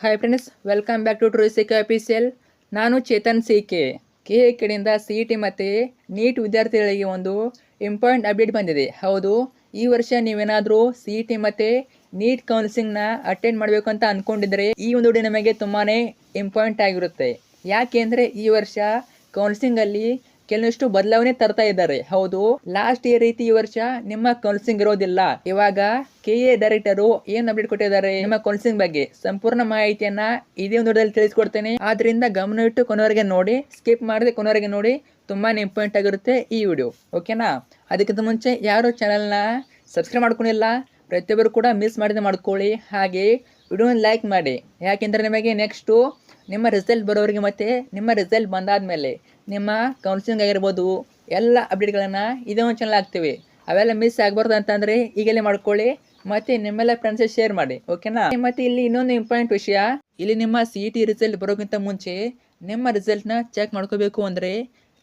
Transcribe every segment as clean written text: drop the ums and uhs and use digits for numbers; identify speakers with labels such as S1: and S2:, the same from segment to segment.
S1: Hi friends, welcome back to true C K official. ನಾನು Chetan C K ಕಡೆಯಿಂದ C E T ಮತ್ತು NEET ವಿದ್ಯಾರ್ಥಿಗಳಿಗೆ ಒಂದು ಇಂಪಾರ್ಟೆಂಟ್ ಅಪ್ಡೇಟ್ ಬಂದಿದೆ. ಹೌದು, ಈ ವರ್ಷ ನೀವೇನಾದರೂ ಸಿ ಇ ಟಿ ಮತ್ತು ನೀಟ್ ಕೌನ್ಸಿಲಿಂಗ್ನ ಅಟೆಂಡ್ ಮಾಡಬೇಕು ಅಂತ ಅಂದ್ಕೊಂಡಿದ್ರೆ ಈ ಒಂದು ವಿಡಿಯೋ ನಮಗೆ ತುಂಬಾ ಇಂಪಾರ್ಟೆಂಟ್ ಆಗಿರುತ್ತೆ. ಯಾಕೆಂದರೆ ಈ ವರ್ಷ ಕೌನ್ಸಿಲಿಂಗಲ್ಲಿ ಕೆಲವಷ್ಟು ಬದಲಾವಣೆ ತರ್ತಾ ಇದ್ದಾರೆ. ಹೌದು, ಲಾಸ್ಟ್ ಇಯರ್ ರೀತಿ ಈ ವರ್ಷ ನಿಮ್ಮ ಕೌನ್ಸಿಲಿಂಗ್ ಇರೋದಿಲ್ಲ. ಇವಾಗ KA ಡೈರೆಕ್ಟರು ಏನ್ ಅಪ್ಡೇಟ್ ಕೊಟ್ಟಿದ್ದಾರೆ ನಿಮ್ಮ ಕೌನ್ಸಿಲಿಂಗ್ ಬಗ್ಗೆ ಸಂಪೂರ್ಣ ಮಾಹಿತಿಯನ್ನ ಇದೇ ಒಂದು ವಿಡಿಯೋದಲ್ಲಿ ತಿಳಿಸ್ಕೊಡ್ತೇನೆ. ಆದ್ರಿಂದ ಗಮನವಿಟ್ಟು ಕೊನೆವರೆಗೆ ನೋಡಿ, ಸ್ಕಿಪ್ ಮಾಡದೆ ಕೊನೆವರೆಗೆ ನೋಡಿ. ತುಂಬಾನೇ ಇಂಪಾರ್ಟೆಂಟ್ ಆಗಿರುತ್ತೆ ಈ ವಿಡಿಯೋ, ಓಕೆನಾ? ಅದಕ್ಕಿಂತ ಮುಂಚೆ ಯಾರು ಚಾನಲ್ನ ಸಬ್ಸ್ಕ್ರೈಬ್ ಮಾಡ್ಕೊಂಡಿಲ್ಲ ಪ್ರತಿಯೊಬ್ಬರು ಕೂಡ ಮಿಸ್ ಮಾಡದೆ ಮಾಡ್ಕೊಳ್ಳಿ. ಹಾಗೆ ವಿಡಿಯೋನ ಲೈಕ್ ಮಾಡಿ, ಯಾಕೆಂದರೆ ನಿಮಗೆ ನೆಕ್ಸ್ಟು ನಿಮ್ಮ ರಿಸಲ್ಟ್ ಬರೋರಿಗೆ ಮತ್ತು ನಿಮ್ಮ ರಿಸಲ್ಟ್ ಬಂದಾದಮೇಲೆ ನಿಮ್ಮ ಕೌನ್ಸಿಲಿಂಗ್ ಆಗಿರ್ಬೋದು ಎಲ್ಲ ಅಪ್ಡೇಟ್ಗಳನ್ನು ಇದೇ ಒಂದು ಚಾನಲ್ ಹಾಕ್ತೀವಿ. ಅವೆಲ್ಲ ಮಿಸ್ ಆಗಬಾರ್ದು ಅಂತಂದರೆ ಈಗಲೇ ಮಾಡ್ಕೊಳ್ಳಿ ಮತ್ತು ನಿಮ್ಮೆಲ್ಲ ಫ್ರೆಂಡ್ಸಿಗೆ ಶೇರ್ ಮಾಡಿ, ಓಕೆನಾ? ಮತ್ತು ಇಲ್ಲಿ ಇನ್ನೊಂದು ಇಂಪಾರ್ಟೆಂಟ್ ವಿಷಯ, ಇಲ್ಲಿ ನಿಮ್ಮ ಸಿ ಇ ಟಿ ರಿಸಲ್ಟ್ ಬರೋಕ್ಕಿಂತ ಮುಂಚೆ ನಿಮ್ಮ ರಿಸಲ್ಟ್ನ ಚೆಕ್ ಮಾಡ್ಕೋಬೇಕು ಅಂದರೆ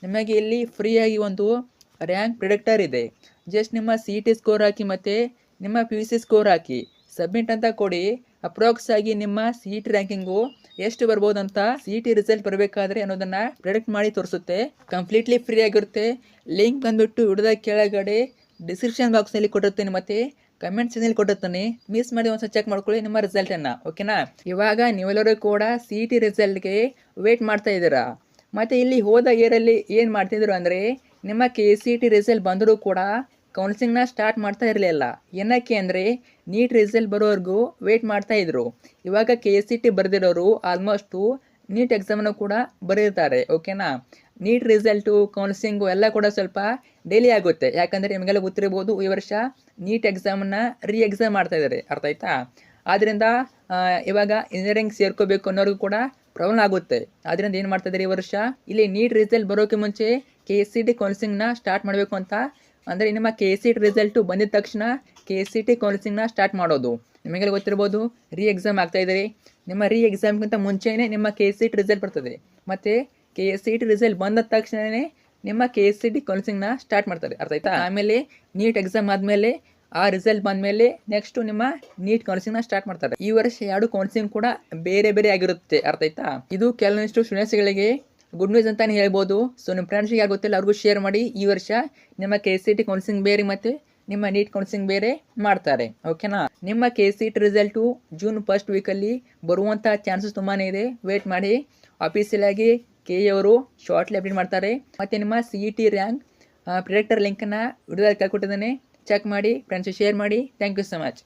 S1: ನಿಮಗೆ ಇಲ್ಲಿ ಫ್ರೀಯಾಗಿ ಒಂದು ರ್ಯಾಂಕ್ ಪ್ರಿಡಿಕ್ಟರ್ ಇದೆ. ಜಸ್ಟ್ ನಿಮ್ಮ ಸಿ ಇ ಟಿ ಸ್ಕೋರ್ ಹಾಕಿ ಮತ್ತು ನಿಮ್ಮ PUC ಸ್ಕೋರ್ ಹಾಕಿ ಸಬ್ಮಿಟ್ ಅಂತ ಕೊಡಿ. ಅಪ್ರಾಕ್ಸ್ ಆಗಿ ನಿಮ್ಮ ಸಿ ಇ ಟಿ ರ್ಯಾಂಕಿಂಗು ಎಷ್ಟು ಬರ್ಬೋದು ಅಂತ ಸಿ ಇ ಟಿ ರಿಸಲ್ಟ್ ಬರಬೇಕಾದ್ರೆ ಅನ್ನೋದನ್ನು ಪ್ರೆಡಿಕ್ಟ್ ಮಾಡಿ ತೋರಿಸುತ್ತೆ. ಕಂಪ್ಲೀಟ್ಲಿ ಫ್ರೀ ಆಗಿರುತ್ತೆ. ಲಿಂಕ್ ಬಂದುಬಿಟ್ಟು ವಿಡಿಯೋದ ಕೆಳಗಡೆ ಡಿಸ್ಕ್ರಿಪ್ಷನ್ ಬಾಕ್ಸ್ನಲ್ಲಿ ಕೊಟ್ಟಿರ್ತೀನಿ ಮತ್ತು ಕಮೆಂಟ್ ಸೆಕ್ಷನಲ್ಲಿ ಕೊಟ್ಟಿರ್ತೀನಿ. ಮಿಸ್ ಮಾಡಿ ಒಂದ್ಸಲ ಚೆಕ್ ಮಾಡ್ಕೊಳ್ಳಿ ನಿಮ್ಮ ರಿಸಲ್ಟನ್ನು, ಓಕೆನಾ? ಇವಾಗ ನೀವೆಲ್ಲರೂ ಕೂಡ ಸಿ ಇ ಟಿ ರಿಸಲ್ಟ್ಗೆ ವೇಟ್ ಮಾಡ್ತಾ ಇದ್ದೀರಾ. ಮತ್ತು ಇಲ್ಲಿ ಹೋದ ಇಯರಲ್ಲಿ ಏನು ಮಾಡ್ತಿದ್ರು ಅಂದರೆ ನಿಮ್ಮ KCET ರಿಸಲ್ಟ್ ಬಂದರೂ ಕೂಡ ಕೌನ್ಸಿಲಿಂಗ್ನ ಸ್ಟಾರ್ಟ್ ಮಾಡ್ತಾ ಇರಲಿಲ್ಲ. ಏನಕ್ಕೆ ಅಂದರೆ ನೀಟ್ ರಿಸಲ್ಟ್ ಬರೋವರೆಗೂ ವೇಟ್ ಮಾಡ್ತಾ ಇದ್ರು. ಇವಾಗ KCET ಬರೆದಿರೋರು ಆಲ್ಮೋಸ್ಟು ನೀಟ್ ಎಕ್ಸಾಮನ್ನು ಕೂಡ ಬರೆದಿರ್ತಾರೆ, ಓಕೆನಾ? ನೀಟ್ ರಿಸಲ್ಟು ಕೌನ್ಸಿಲಿಂಗು ಎಲ್ಲ ಕೂಡ ಸ್ವಲ್ಪ ಡೈಲಿ ಆಗುತ್ತೆ. ಯಾಕಂದರೆ ನಿಮಗೆಲ್ಲ ಗೊತ್ತಿರ್ಬೋದು, ಈ ವರ್ಷ ನೀಟ್ ಎಕ್ಸಾಮನ್ನು ಎಕ್ಸಾಮ್ ಮಾಡ್ತಾ ಇದ್ದಾರೆ, ಅರ್ಥ ಆಯ್ತಾ? ಆದ್ದರಿಂದ ಇವಾಗ ಇಂಜಿನಿಯರಿಂಗ್ ಸೇರ್ಕೋಬೇಕು ಅನ್ನೋರಿಗೂ ಕೂಡ ಪ್ರಾಬ್ಲಮ್ ಆಗುತ್ತೆ. ಆದ್ದರಿಂದ ಏನು ಮಾಡ್ತಾ ಇದ್ದಾರೆ ಈ ವರ್ಷ, ಇಲ್ಲಿ ನೀಟ್ ರಿಸಲ್ಟ್ ಬರೋಕ್ಕೆ ಮುಂಚೆ KCET ಕೌನ್ಸಿಲಿಂಗ್ನ ಸ್ಟಾರ್ಟ್ ಮಾಡಬೇಕು ಅಂತ. ಅಂದರೆ ನಿಮ್ಮ KCET ರಿಸಲ್ಟು ಬಂದಿದ ತಕ್ಷಣ KCET ಕೌನ್ಸಿಲಿಂಗ್ನ ಸ್ಟಾರ್ಟ್ ಮಾಡೋದು. ನಿಮಗೆಲ್ಲ ಗೊತ್ತಿರ್ಬೋದು, ಎಕ್ಸಾಮ್ ಆಗ್ತಾಯಿದ್ದೀರಿ. ನಿಮ್ಮ ಎಕ್ಸಾಮ್ಗಿಂತ ಮುಂಚೆನೇ ನಿಮ್ಮ KCET ರಿಸಲ್ಟ್ ಬರ್ತದೆ ಮತ್ತು KCET ರಿಸಲ್ಟ್ ಬಂದ ತಕ್ಷಣವೇ ನಿಮ್ಮ KCET ಕೌನ್ಸಿಲಿಂಗ್ನ ಸ್ಟಾರ್ಟ್ ಮಾಡ್ತಾರೆ, ಅರ್ಥ ಆಯ್ತಾ? ಆಮೇಲೆ ನೀಟ್ ಎಕ್ಸಾಮ್ ಆದಮೇಲೆ ಆ ರಿಸಲ್ಟ್ ಬಂದಮೇಲೆ ನೆಕ್ಸ್ಟು ನಿಮ್ಮ ನೀಟ್ ಕೌನ್ಸಿಲಿಂಗ್ನ ಸ್ಟಾರ್ಟ್ ಮಾಡ್ತಾರೆ. ಈ ವರ್ಷ ಎರಡು ಕೌನ್ಸಿಲಿಂಗ್ ಕೂಡ ಬೇರೆ ಬೇರೆ ಆಗಿರುತ್ತೆ, ಅರ್ಥ ಆಯ್ತಾ? ಇದು ಕೆಲವೊಂದಿಷ್ಟು ಸ್ಟೂಡೆಂಟ್ಸ್ಗಳಿಗೆ ಗುಡ್ ನ್ಯೂಸ್ ಅಂತಾನೆ ಹೇಳ್ಬೋದು. ಸೊ ನಿಮ್ಮ ಫ್ರೆಂಡ್ಸ್ಗೆ ಯಾರು ಗೊತ್ತಿಲ್ಲ ಅವ್ರಿಗೂ ಶೇರ್ ಮಾಡಿ. ಈ ವರ್ಷ ನಿಮ್ಮ KCET ಕೌನ್ಸಿಲಿಂಗ್ ಬೇರೆ ಮತ್ತು ನಿಮ್ಮ ನೀಟ್ ಕೌನ್ಸಿಲಿಂಗ್ ಬೇರೆ ಮಾಡ್ತಾರೆ, ಓಕೆನಾ? ನಿಮ್ಮ KCET ರಿಸಲ್ಟು ಜೂನ್ 1st ವೀಕಲ್ಲಿ ಬರುವಂಥ ಚಾನ್ಸಸ್ ತುಂಬಾ ಇದೆ. ವೇಟ್ ಮಾಡಿ. ಆಫೀಸಿಯಲ್ ಆಗಿ KA ಅವರು ಶಾರ್ಟ್ಲಿ ಅಪ್ಡೇಟ್ ಮಾಡ್ತಾರೆ. ಮತ್ತು ನಿಮ್ಮ CET ರ್ಯಾಂಕ್ ಪ್ರಿಡಿಕ್ಟರ್ ಲಿಂಕನ್ನು ವಿಡಿಯೋದಲ್ಲಿ ಕೆಳಗೆ ಕೊಟ್ಟಿದ್ದೇನೆ, ಚೆಕ್ ಮಾಡಿ, ಫ್ರೆಂಡ್ಸ್ ಶೇರ್ ಮಾಡಿ. Thank you so much.